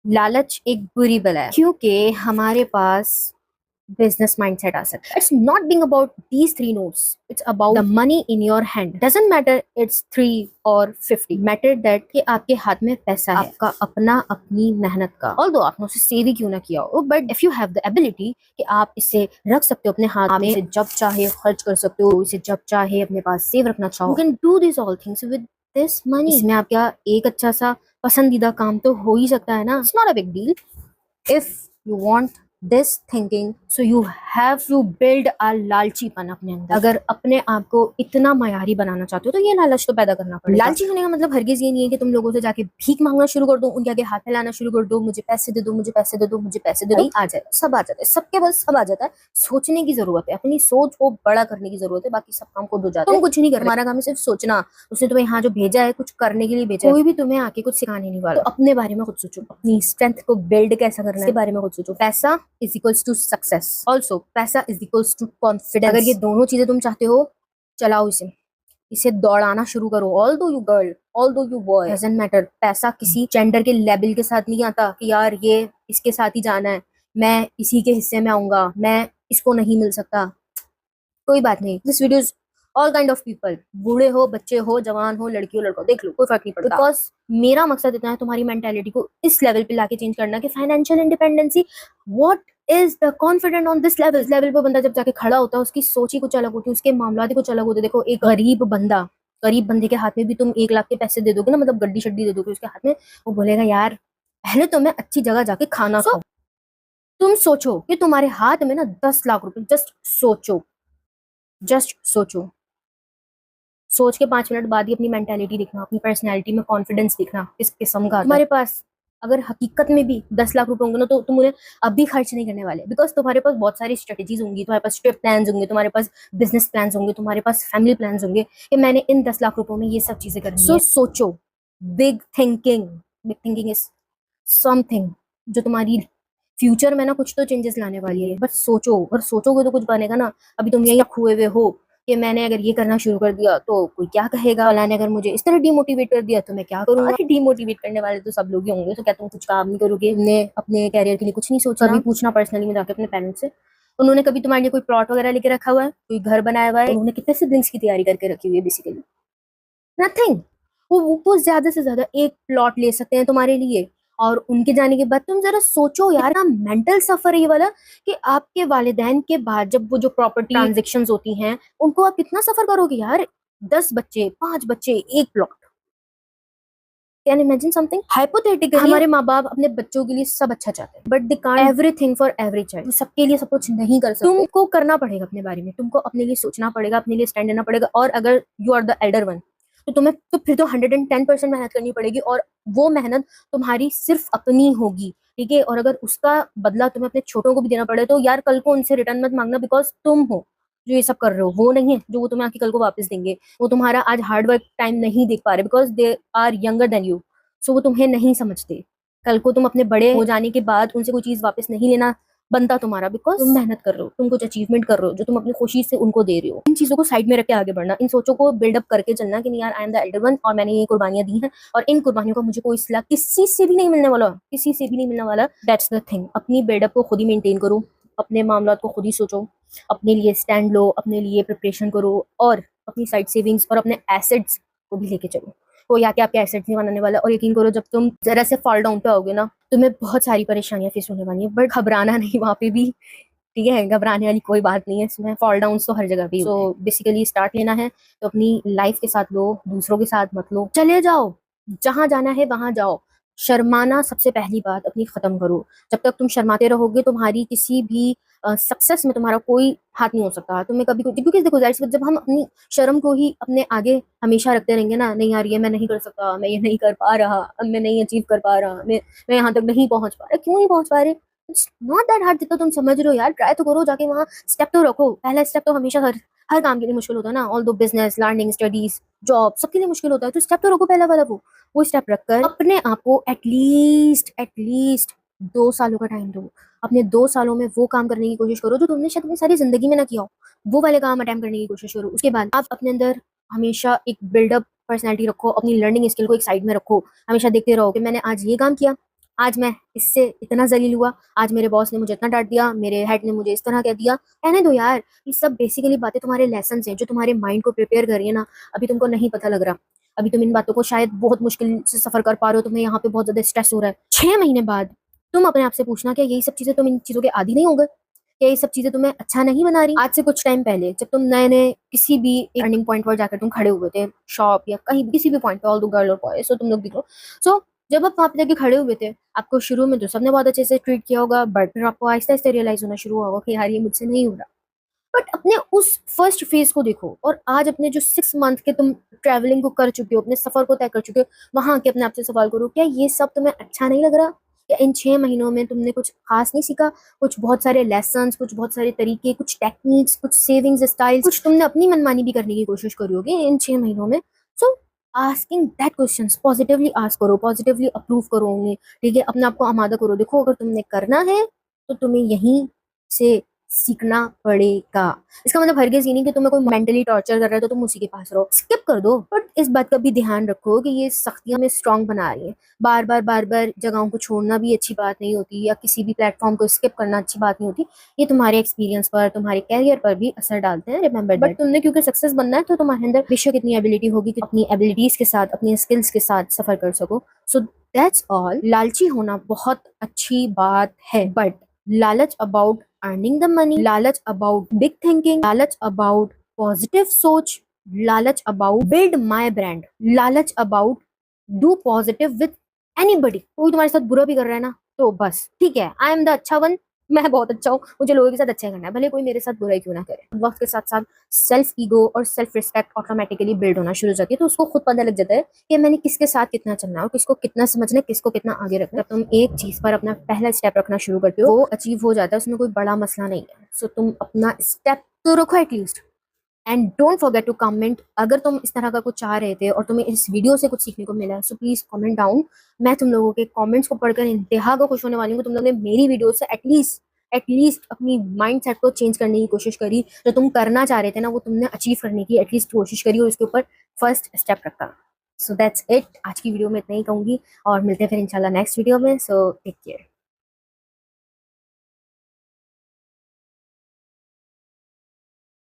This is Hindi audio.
लालच एक बुरी बला है क्योंकि हमारे पास बिजनेस माइंडसेट आ सकता है। It's not being about these three notes, it's about the money in your hand. Doesn't matter it's 3 और 50, मैटर दैट कि आपके हाथ में पैसा है, आपका अपना अपनी मेहनत का। ऑल्दो आपने उसे सेव ही क्यों ना किया हो, but if you have the ability कि आप इसे रख सकते हो अपने हाथ में, इसे जब चाहे खर्च कर सकते हो, इसे जब चाहे अपने पास सेव रखना चाहो, you can do this all things with this money. इसमें आपका एक अच्छा सा पसंदीदा काम तो हो ही सकता है ना। It's not a big deal. if you want this thinking, so you have to build a लालचीपन अपने अंदर। अगर अपने आप को इतना मयारी बनाना चाहते हो तो ये लालच तो पैदा करना पड़ेगा। लालची होने का मतलब हरगिज ये नहीं है कि तुम लोगों से जाके भीख मांगना शुरू कर दो, उनके आगे हाथ फैलाना शुरू कर दो, मुझे पैसे दे दो, मुझे पैसे दे दो, मुझे पैसे दे दो। आ जाए, सब आ जाता है, सबके पास सब आ जाता है। सोचने की जरूरत है, अपनी सोच को बड़ा करने की जरूरत है, बाकी सब काम खुद हो जाता है। तुम कुछ नहीं कर, हमारा काम है सिर्फ सोचना। उसने तुम्हें यहाँ जो भेजा है कुछ करने के लिए भेजा है, कोई भी तुम्हें आके कुछ सिखाने नहीं वाला। तो अपने बारे में खुद सोचो, अपनी स्ट्रेंथ को बिल्ड कैसा करना है इसके बारे में खुद सोचो। पैसा is equals to success, also पैसा इज इक्वल्स टू कॉन्फिडेंस। अगर ये दोनों चीजें तुम चाहते हो, चलाओ इसे दौड़ाना शुरू करो। ऑल दो यू गर्ल, ऑल दो यू बॉय, डजंट मैटर। पैसा किसी जेंडर के लेवल के साथ नहीं आता कि यार ये इसके साथ ही जाना है, मैं इसी के हिस्से में आऊंगा, मैं इसको नहीं मिल सकता। कोई बात नहीं, this video all kind of people, बूढ़े हो, बच्चे हो, जवान हो, लड़की हो, लड़का, देख लो, कोई फर्क नहीं पड़ता। बिकॉज मेरा मकसद इतना है तुम्हारी मेंटेलिटी को इस लेवल पे लाके चेंज करना कि financial independency, what is the confident on this level. इस लेवल पे बंदा जब जाके खड़ा होता है, उसकी सोच ही कुछ अलग होती है, उसके मामला ही कुछ अलग होते हैं। देखो, एक गरीब बंदे के हाथ में भी तुम 1 लाख के पैसे दे दोगे ना, मतलब गड्डी शड्डी दे दोगे उसके हाथ में, वो बोलेगा यार पहले तो मैं अच्छी जगह जाके खाना खाऊं। तुम सोचो कि तुम्हारे हाथ में ना 10 लाख रुपए, जस्ट सोचो। सोच के 5 मिनट बाद ही अपनी मेंटेलिटी दिखना, अपनी पर्सनैलिटी में कॉन्फिडेंस दिखना किस किस्म का तुम्हारे पास। अगर हकीकत में भी 10 लाख रुपए होंगे ना, तो तुम उन्हें अभी खर्च नहीं करने वाले, बिकॉज तुम्हारे पास बहुत सारी स्ट्रेटेजीज होंगी, तुम्हारे पास ट्रिप प्लान होंगे, तुम्हारे पास बिजनेस प्लान होंगे, तुम्हारे पास फैमिली प्लान होंगे कि मैंने इन 10 लाख रुपयों में ये सब चीजें करनी है। सोचो, big thinking. Big thinking is something जो तुम्हारी फ्यूचर में ना कुछ तो चेंजेस लाने वाली है। बस सोचो, और सोचोगे तो कुछ बनेगा ना। अभी तुम यही हुए हुए हो कि मैंने अगर ये करना शुरू कर दिया तो कोई क्या कहेगा, फलाने ने अगर मुझे इस तरह डिमोटिवेट कर दिया तो मैं क्या करूंगा। डिमोटिवेट करने वाले तो सब लोग ही होंगे, तो क्या तुम कुछ काम नहीं करोगे? तुमने अपने कैरियर के लिए कुछ नहीं सोचा? कभी पूछना पर्सनली में जाके अपने पेरेंट्स से, उन्होंने कभी तुम्हारे लिए कोई प्लॉट वगैरह लेके रखा हुआ है, कोई घर बनाया हुआ है? उन्होंने कितने सिबलिंग्स की तैयारी करके रखी हुई है? Basically nothing. वो ज्यादा से ज्यादा एक प्लॉट ले सकते हैं तुम्हारे लिए, और उनके जाने के बाद तुम जरा सोचो यार, ना मेंटल सफर है ये वाला कि आपके वालिदैन के बाद जब वो जो प्रॉपर्टी ट्रांजेक्शन्स होती हैं उनको आप कितना सफर करोगे यार। 10 बच्चे, 5 बच्चे, एक plot. Can imagine something hypothetically. हमारे माँ बाप अपने बच्चों के लिए सब अच्छा चाहते हैं, but they can't everything for every child. सबके लिए सब कुछ नहीं कर सकते। तुमको करना पड़ेगा अपने बारे में, तुमको अपने लिए सोचना पड़ेगा, अपने लिए स्टैंड लेना पड़ेगा। और अगर you are the elder one, तो तुम्हें तो फिर तो 110% मेहनत करनी पड़ेगी, और वो मेहनत तुम्हारी सिर्फ अपनी होगी, ठीक है। और अगर उसका बदला तुम्हें अपने छोटों को भी देना पड़े तो यार कल को उनसे रिटर्न मत मांगना, बिकॉज तुम हो जो ये सब कर रहे हो, वो नहीं है जो वो तुम्हें आके कल को वापस देंगे। वो तुम्हारा आज हार्ड वर्क टाइम नहीं देख पा रहे, because they are younger than you, so वो तुम्हें नहीं समझते। कल को तुम अपने बड़े हो जाने के बाद उनसे कोई चीज वापस नहीं लेना बनता तुम्हारा, बिकॉज तुम मेहनत कर रहे हो, तुम कुछ अचीवमेंट कर रहे हो जो तुम अपनी खुशी से उनको दे रहे हो। इन चीजों को साइड में रख के आगे बढ़ना, इन सोचों को बिल्डअप करके चलना कि नहीं यार, I am the elder one और मैंने ये कुर्बानियां दी हैं, और इन कुर्बानियों का मुझे कोई सिला किसी से भी नहीं मिलने वाला, किसी से भी नहीं मिलने वाला। That's the thing. अपनी बिल्डअप को खुद ही मेंटेन करो, अपने मामला को खुद ही सोचो, अपने लिए स्टैंड लो, अपने लिए प्रिपरेशन करो, और अपनी साइड सेविंग्स और अपने एसेट्स को भी लेके चलो। कोई आके आपके एसेट्स नहीं बनाने वाला। और यकीन करो, जब तुम जरा से फॉल डाउन पे आओगे ना, तुम्हें बहुत सारी परेशानियां फेस होने वाली है, बट घबराना नहीं वहां पे भी, ठीक है। घबराने वाली कोई बात नहीं है इसमें, फॉल डाउन तो हर जगह भी। सो बेसिकली स्टार्ट लेना है तो अपनी लाइफ के साथ लो, दूसरों के साथ मत लो। चले जाओ, जहां जाना है वहां जाओ। शर्माना सबसे पहली बात अपनी खत्म करो। जब तक तुम शर्माते रहोगे, तुम्हारी किसी भी सक्सेस में तुम्हारा कोई हाथ नहीं हो सकता। तुम्हें कभी क्योंकि देखो, जाहिर सी बात, जब हम अपनी शर्म को ही अपने आगे हमेशा रखते रहेंगे ना, नहीं यार ये मैं नहीं कर सकता, मैं ये नहीं कर पा रहा, अब मैं नहीं अचीव कर पा रहा, मैं यहाँ तक नहीं पहुंच पा रहा। क्यों नहीं पहुंच पा रहे? इट्स नॉट दैट हार्ड जितना तुम समझ रहे हो यार। ट्राई तो करो, जाके वहाँ स्टेप तो रखो। पहला स्टेप तो हमेशा हर काम के लिए मुश्किल होता है ना, ऑल दो बिजनेस, लर्निंग, स्टडीज, जॉब, सबके लिए मुश्किल होता है। तो स्टेप तो रखो पहला वाला, वो स्टेप रखकर अपने आप को एटलीस्ट 2 सालों का टाइम दो। अपने 2 सालों में वो काम करने की कोशिश करो जो तुमने शायद अपनी सारी जिंदगी में ना किया हो। वो वाले काम अटेम्प्ट करने की कोशिश करो। उसके बाद आप अपने अंदर हमेशा एक बिल्डअप पर्सनैलिटी रखो, अपनी लर्निंग स्किल को एक साइड में रखो। हमेशा देखते रहो कि मैंने आज ये काम किया, आज मैं इससे इतना ज़लील हुआ, आज मेरे बॉस ने मुझे इतना डाँट दिया, मेरे हेड ने मुझे इस तरह कह दिया। रहने दो यार, ये सब बेसिकली बातें तुम्हारे लेसन्स हैं जो तुम्हारे माइंड को प्रिपेयर कर रही है ना, अभी तुमको नहीं पता लग रहा। अभी तुम इन बातों को शायद बहुत मुश्किल से सफ़र कर पा रहे हो, तुम्हें यहाँ पे बहुत ज़्यादा स्ट्रेस हो रहा है। 6 महीने बाद तुम अपने आप से पूछना, क्या यही सब चीज़ें तुम इन चीज़ों के आदी नहीं हो गए? क्या ये सब चीज़ें तुम्हें अच्छा नहीं बना रही? आज से कुछ टाइम पहले जब तुम नए-नए किसी भी अर्निंग पॉइंट पर जाकर तुम खड़े हुए थे, शॉप या कहीं भी किसी भी पॉइंट पे, ऑल द गर्ल और बॉय, सो तुम लोग भी करो। सो जब आप वहाँ पे जाके खड़े हुए थे, आपको शुरू में तो सबने बहुत अच्छे से ट्रीट किया होगा, बट फिर आपको आहिस्ता-आहिस्ता रियलाइज़ होना शुरू हुआ होगा कि यार ये मुझसे नहीं हो रहा। बट अपने उस फर्स्ट फेज़ को देखो और आज अपने जो 6 मंथ के तुम ट्रैवलिंग को कर चुके हो, अपने सफ़र को तय कर चुके हो, वहाँ आके अपने आप से सवाल करो, क्या ये सब तुम्हें अच्छा नहीं लग रहा? क्या इन 6 महीनों में तुमने कुछ ख़ास नहीं सीखा? कुछ बहुत सारे लेसन्स, कुछ बहुत सारे तरीके, कुछ टेक्निक्स, कुछ सेविंग्स स्टाइल्स, कुछ तुमने अपनी मनमानी भी करने की कोशिश करी होगी इन 6 महीनों में। So asking that questions, positively ask करो, पॉजिटिवली अप्रूव करो उन्हें, ठीक है? अपने आप को आमादा करो। देखो, अगर तुमने करना है, तो तुम्हें यहीं से सीखना पड़ेगा। इसका मतलब हरगिज़ ये नहीं कि तुम्हें कोई मेंटली टॉर्चर कर रहा है तो तुम उसी के पास रहो, स्किप कर दो। बट इस बात का भी ध्यान रखो कि ये सख्तियाँ हमें स्ट्रॉन्ग बना रही हैं। बार-बार जगहों को छोड़ना भी अच्छी बात नहीं होती, या किसी भी प्लेटफ़ॉर्म को स्किप करना अच्छी बात नहीं होती। ये तुम्हारे एक्सपीरियंस पर, तुम्हारे करियर पर भी असर डालते हैं, रिमेंबर दैट। बट तुमने क्योंकि सक्सेस बनना है, तो तुम्हारे अंदर बेशक इतनी एबिलिटी होगी कि अपनी एबिलिटीज़ के साथ, अपनी स्किल्स के साथ सफ़र कर सको। So that's all. लालची होना बहुत अच्छी बात है, बट लालच अबाउट earning the money, लालच about big thinking, लालच about positive सोच, लालच about build my brand, लालच about do positive with anybody। कोई तुम्हारे साथ बुरा भी कर रहा है ना, तो बस ठीक है, आई एम द अच्छा वन, मैं बहुत अच्छा हूँ, मुझे लोगों के साथ अच्छा करना है, भले कोई मेरे साथ बुरा ही क्यों ना करे। वक्त के साथ साथ सेल्फ ईगो और सेल्फ रिस्पेक्ट ऑटोमेटिकली बिल्ड होना शुरू हो जाती है, तो उसको खुद पता लग जाता है कि मैंने किसके साथ कितना चलना है और किसको कितना समझना है, किसको कितना आगे रखना है। तुम एक चीज पर अपना पहला स्टेप रखना शुरू करते हो, वो अचीव हो जाता है, उसमें कोई बड़ा मसला नहीं है। सो तुम अपना स्टेप तो रखो at least, and don't forget to comment. अगर तुम इस तरह का कुछ चाह रहे थे और तुम्हें इस वीडियो से कुछ सीखने को मिला है, सो प्लीज कमेंट डाउन। मैं तुम लोगों के कमेंट्स को पढ़कर इंतहा को खुश होने वाली हूँ। तुम लोगों ने मेरी वीडियो से एटलीस्ट अपनी माइंड सेट को चेंज करने की कोशिश करी, जो तुम करना चाह रहे थे ना, वो तुमने अचीव करने की एटलीस्ट कोशिश करी और उसके ऊपर फर्स्ट स्टेप रखा। So that's it. आज की वीडियो में इतना ही कहूँगी और मिलते हैं फिर इंशाल्लाह नेक्स्ट वीडियो में। So take care.